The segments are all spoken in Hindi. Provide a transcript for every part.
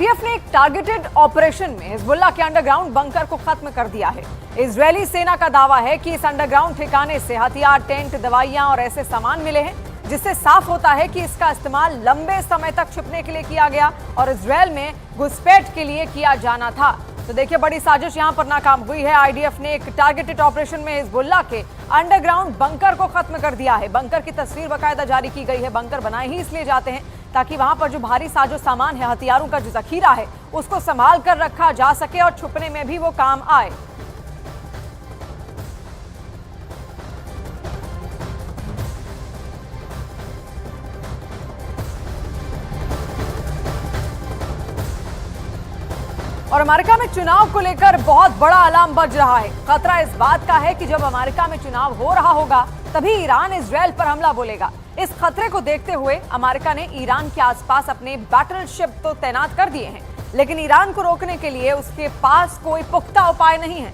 आईडीएफ ने एक टारगेटेड ऑपरेशन में हिजबुल्लाह के अंडरग्राउंड बंकर को खत्म कर दिया है। इजरायली सेना का दावा है कि इस अंडरग्राउंड ठिकाने से हथियार, टेंट, दवाइयां और ऐसे सामान मिले हैं, जिससे साफ होता है कि इसका इस्तेमाल लंबे समय तक छिपने के लिए किया गया और इजरायल में घुसपैठ के लिए किया जाना था। तो देखिए, बड़ी साजिश यहां पर नाकाम हुई है। आईडीएफ ने एक टारगेटेड ऑपरेशन में हिजबुल्लाह के अंडरग्राउंड बंकर को खत्म कर दिया है। बंकर की तस्वीर बाकायदा जारी की गई है। बंकर बनाए ही इसलिए जाते हैं ताकि वहां पर जो भारी साजो सामान है, हथियारों का जो जखीरा है, उसको संभाल कर रखा जा सके और छुपने में भी वो काम आए। और अमेरिका में चुनाव को लेकर बहुत बड़ा अलार्म बज रहा है। खतरा इस बात का है कि जब अमेरिका में चुनाव हो रहा होगा तभी ईरान इजरायल पर हमला बोलेगा। इस खतरे को देखते हुए अमेरिका ने ईरान के आसपास अपने बैटलशिप तो तैनात कर दिए हैं, लेकिन ईरान को रोकने के लिए उसके पास कोई पुख्ता उपाय नहीं है।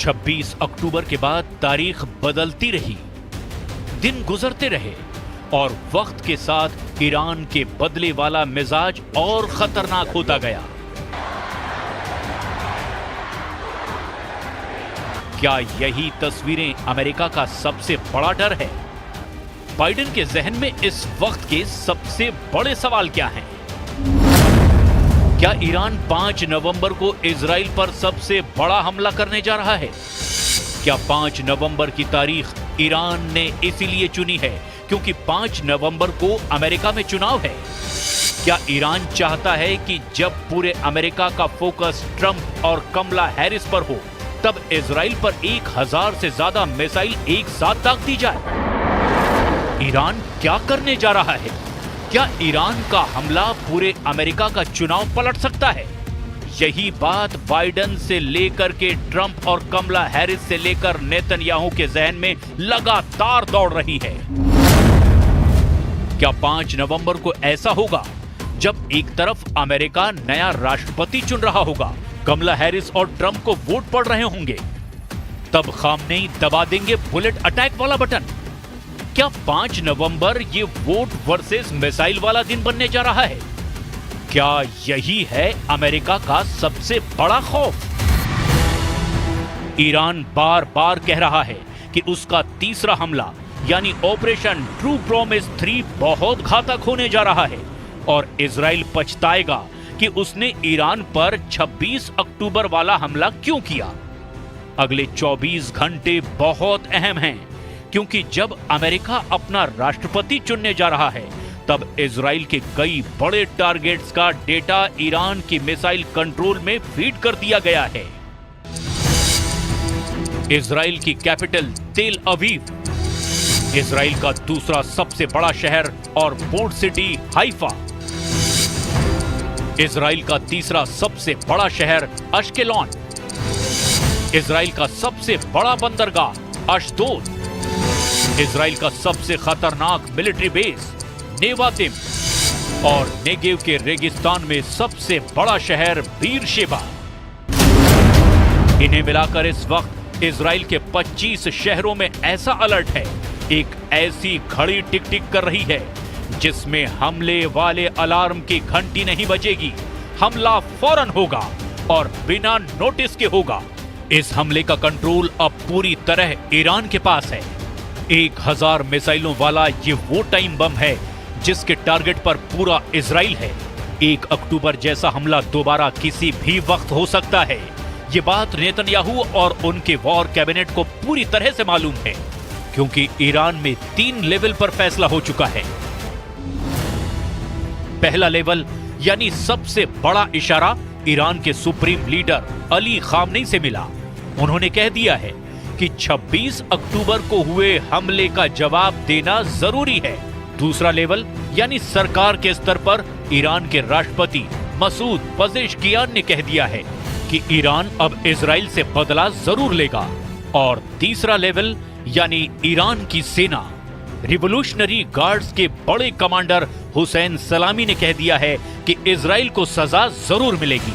26 अक्टूबर के बाद तारीख बदलती रही, दिन गुजरते रहे और वक्त के साथ ईरान के बदले वाला मिजाज और खतरनाक होता गया। क्या यही तस्वीरें अमेरिका का सबसे बड़ा डर है? बाइडेन के जहन में इस वक्त के सबसे बड़े सवाल क्या हैं? क्या ईरान 5 नवंबर को इजराइल पर सबसे बड़ा हमला करने जा रहा है? क्या 5 नवंबर की तारीख ईरान ने इसीलिए चुनी है क्योंकि 5 नवंबर को अमेरिका में चुनाव है? क्या ईरान चाहता है कि जब पूरे अमेरिका का फोकस ट्रंप और कमला हैरिस पर हो, तब इजराइल पर 1000 से ज्यादा मिसाइल एक साथ दाग दी जाए? ईरान क्या करने जा रहा है? क्या ईरान का हमला पूरे अमेरिका का चुनाव पलट सकता है? यही बात बाइडेन से लेकर के ट्रंप और कमला हैरिस से लेकर नेतन्याहू के जहन में लगातार दौड़ रही है। क्या 5 नवंबर को ऐसा होगा जब एक तरफ अमेरिका नया राष्ट्रपति चुन रहा होगा, कमला हैरिस और ट्रंप को वोट पड़ रहे होंगे, तब खामनेई दबा देंगे बुलेट अटैक वाला बटन? क्या 5 नवंबर ये वोट वर्सेस मिसाइल वाला दिन बनने जा रहा है? क्या यही है अमेरिका का सबसे बड़ा खौफ? ईरान बार बार कह रहा है कि उसका तीसरा हमला यानी ऑपरेशन ट्रू प्रॉमिस 3 बहुत घातक होने जा रहा है और इजराइल पछताएगा कि उसने ईरान पर 26 अक्टूबर वाला हमला क्यों किया। अगले 24 घंटे बहुत अहम हैं, क्योंकि जब अमेरिका अपना राष्ट्रपति चुनने जा रहा है, तब इजराइल के कई बड़े टारगेट्स का डेटा ईरान की मिसाइल कंट्रोल में फीड कर दिया गया है। इजराइल की कैपिटल तेल अवीव, इजराइल का दूसरा सबसे बड़ा शहर और पोर्ट सिटी हाइफा, इजराइल का तीसरा सबसे बड़ा शहर अश्केलॉन, इजराइल का सबसे बड़ा बंदरगाह अशदोद, इजराइल का सबसे खतरनाक मिलिट्री बेस नेवातिम और नेगेव के रेगिस्तान में सबसे बड़ा शहर बीरशेबा। इन्हें मिलाकर इस वक्त इजराइल के 25 शहरों में ऐसा अलर्ट है, एक ऐसी घड़ी टिक टिक कर रही है जिसमें हमले वाले अलार्म की घंटी नहीं बजेगी। हमला फौरन होगा और बिना नोटिस के होगा। इस हमले का कंट्रोल अब पूरी तरह ईरान के पास है। 1000 मिसाइलों वाला ये वो टाइम बम है जिसके टारगेट पर पूरा इजराइल है। 1 अक्टूबर जैसा हमला दोबारा किसी भी वक्त हो सकता है। ये बात नेतन्याहू और उनके वॉर कैबिनेट को पूरी तरह से मालूम है, क्योंकि ईरान में 3 लेवल पर फैसला हो चुका है। पहला लेवल यानी सबसे बड़ा इशारा ईरान के सुप्रीम लीडर अली खामनेई से मिला। उन्होंने कह दिया है कि 26 अक्टूबर को हुए हमले का जवाब देना जरूरी है। दूसरा लेवल यानी सरकार के स्तर पर ईरान के राष्ट्रपति मसूद पजेश्कियान ने कह दिया है कि ईरान अब इजराइल से बदला जरूर लेगा। और तीसरा लेवल यानी ईरान की सेना। रिवोल्यूशनरी गार्ड्स के बड़े कमांडर हुसैन सलामी ने कह दिया है कि इजराइल को सजा जरूर मिलेगी।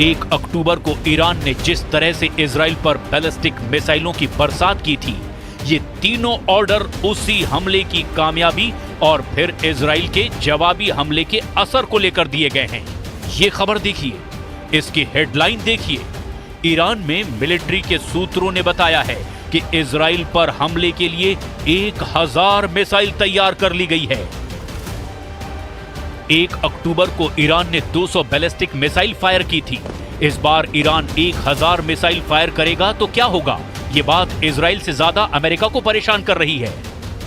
1 अक्टूबर को ईरान ने जिस तरह से इजराइल पर बैलिस्टिक मिसाइलों की बरसात की थी, ये तीनों ऑर्डर उसी हमले की कामयाबी और फिर इजराइल के जवाबी हमले के असर को लेकर दिए गए हैं। ये खबर देखिए, इसकी हेडलाइन देखिए। ईरान में मिलिट्री के सूत्रों ने बताया है कि इजराइल पर हमले के लिए 1000 मिसाइल तैयार कर ली गई है। 1 अक्टूबर को ईरान ने 200 बैलिस्टिक मिसाइल फायर की थी। इस बार ईरान 1000 मिसाइल फायर करेगा तो क्या होगा? ये बात इजराइल से ज्यादा अमेरिका को परेशान कर रही है,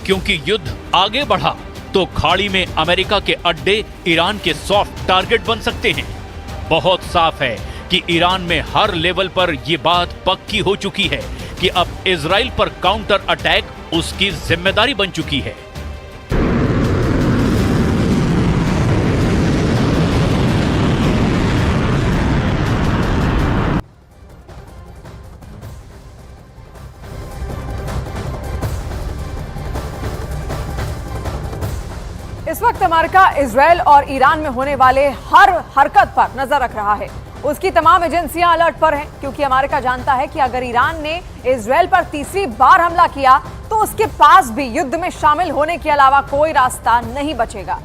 क्योंकि युद्ध आगे बढ़ा तो खाड़ी में अमेरिका के अड्डे ईरान के सॉफ्ट टारगेट बन सकते हैं। बहुत साफ है कि ईरान में हर लेवल पर यह बात पक्की हो चुकी है कि अब इजराइल पर काउंटर अटैक उसकी जिम्मेदारी बन चुकी है। इस वक्त अमेरिका इजराइल और ईरान में होने वाले हर हरकत पर नजर रख रहा है। उसकी तमाम एजेंसियां अलर्ट पर हैं, क्योंकि अमेरिका जानता है कि अगर ईरान ने इजराइल पर तीसरी बार हमला किया तो उसके पास भी युद्ध में शामिल होने के अलावा कोई रास्ता नहीं बचेगा।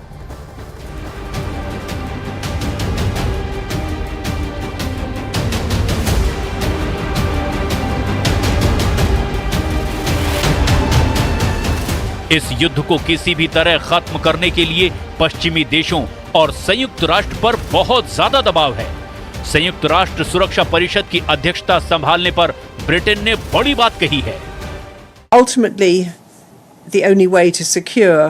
इस युद्ध को किसी भी तरह खत्म करने के लिए पश्चिमी देशों और संयुक्त राष्ट्र पर बहुत ज्यादा दबाव है। संयुक्त राष्ट्र सुरक्षा परिषद की अध्यक्षता संभालने पर ब्रिटेन ने बड़ी बात कही है। Ultimately, the only way to secure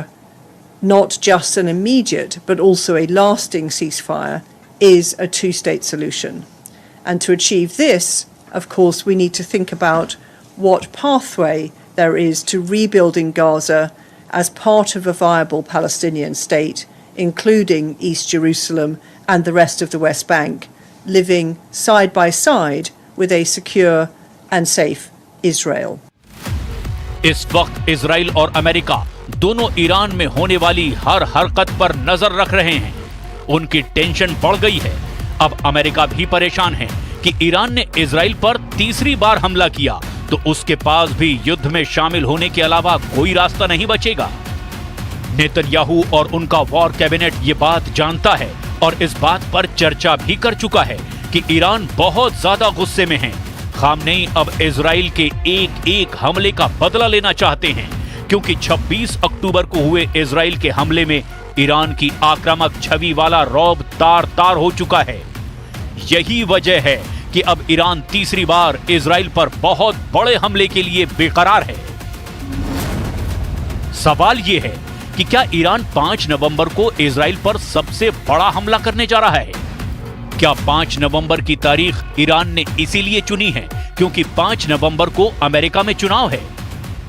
not just an immediate but also a lasting ceasefire is a two-state solution. And to achieve this, of course, we need to think about what pathway there is to rebuilding Gaza as part of a viable Palestinian state, including East Jerusalem and the rest of the West Bank, living side by side with a secure and safe Israel. इस वक्त इजराइल और अमेरिका दोनों ईरान में होने वाली हर हरकत पर नजर रख रहे हैं। उनकी टेंशन बढ़ गई है। अब अमेरिका भी परेशान है कि ईरान ने इजराइल पर तीसरी बार हमला किया तो उसके पास भी युद्ध में शामिल होने के अलावा कोई रास्ता नहीं बचेगा। नेतन्याहू और उनका वॉर कैबिनेट ये बात जानता है और इस बात पर चर्चा भी कर चुका है कि ईरान बहुत ज्यादा गुस्से में है। खामनेई अब इजराइल के एक हमले का बदला लेना चाहते हैं, क्योंकि 26 अक्टूबर को हुए इजराइल के हमले में ईरान की आक्रामक छवि वाला रौब तार-तार हो चुका है। यही वजह है कि अब ईरान तीसरी बार इजराइल पर बहुत बड़े हमले के लिए बेकरार है। सवाल यह है कि क्या ईरान 5 नवंबर को इजराइल पर सबसे बड़ा हमला करने जा रहा है? क्या 5 नवंबर की तारीख ईरान ने इसीलिए चुनी है क्योंकि 5 नवंबर को अमेरिका में चुनाव है?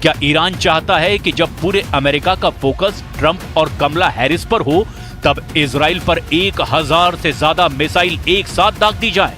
क्या ईरान चाहता है कि जब पूरे अमेरिका का फोकस ट्रंप और कमला हैरिस पर हो, तब इजराइल पर 1000 से ज्यादा मिसाइल एक साथ दाग दी जाए?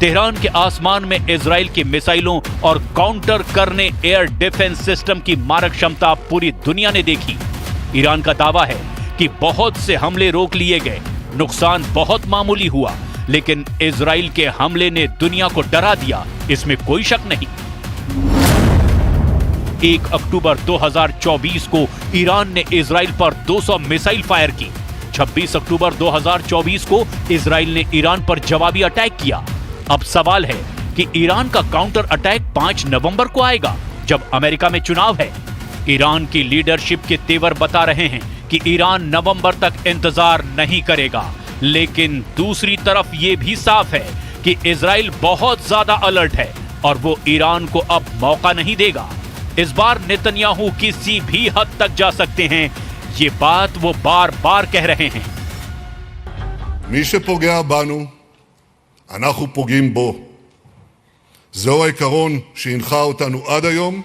तेहरान के आसमान में इजराइल की मिसाइलों और काउंटर करने एयर डिफेंस सिस्टम की मारक क्षमता पूरी दुनिया ने देखी। ईरान का दावा है कि बहुत से हमले रोक लिए गए, नुकसान बहुत मामूली हुआ, लेकिन इजराइल के हमले ने दुनिया को डरा दिया, इसमें कोई शक नहीं। 1 अक्टूबर 2024 को ईरान ने इजराइल पर 200 मिसाइल फायर की। 26 अक्टूबर 2024 को इजराइल ने ईरान पर जवाबी अटैक किया। अब सवाल है कि ईरान का काउंटर अटैक 5 नवंबर को आएगा, जब अमेरिका में चुनाव है। ईरान की लीडरशिप के तेवर बता रहे हैं कि ईरान नवंबर तक इंतजार नहीं करेगा, लेकिन दूसरी तरफ यह भी साफ है कि इजराइल बहुत ज्यादा अलर्ट है और वो ईरान को अब मौका नहीं देगा। इस बार नेतन्याहू किसी भी हद तक जा सकते हैं, ये बात वो बार बार कह रहे हैं। מי שפוגע בנו, אנחנו פוגעים בו. זהו העיקרון שהנחה אותנו עד היום,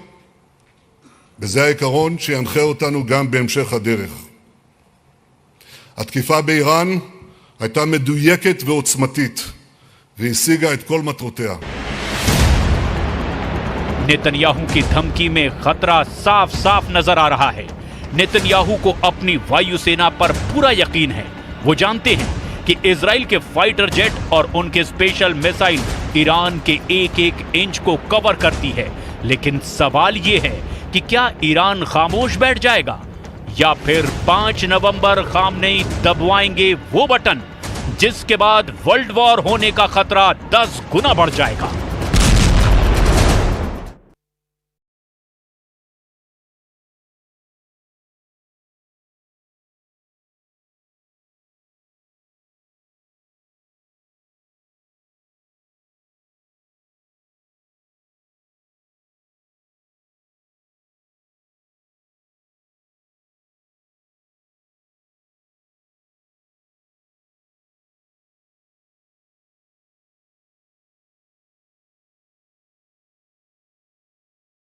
וזה העיקרון שינחה אותנו גם בהמשך הדרך. התקיפה באיראן הייתה מדויקת ועוצמתית, והשיגה את כל מטרותיה. नेतन्याहू की धमकी में खतरा साफ साफ नजर आ रहा है। नेतन्याहू को अपनी वायुसेना पर पूरा यकीन है। वो जानते हैं कि इजराइल के फाइटर जेट और उनके स्पेशल मिसाइल ईरान के एक एक इंच को कवर करती है। लेकिन सवाल ये है कि क्या ईरान खामोश बैठ जाएगा या फिर 5 नवंबर खामनेई दबवाएंगे वो बटन जिसके बाद वर्ल्ड वॉर होने का खतरा 10 गुना बढ़ जाएगा।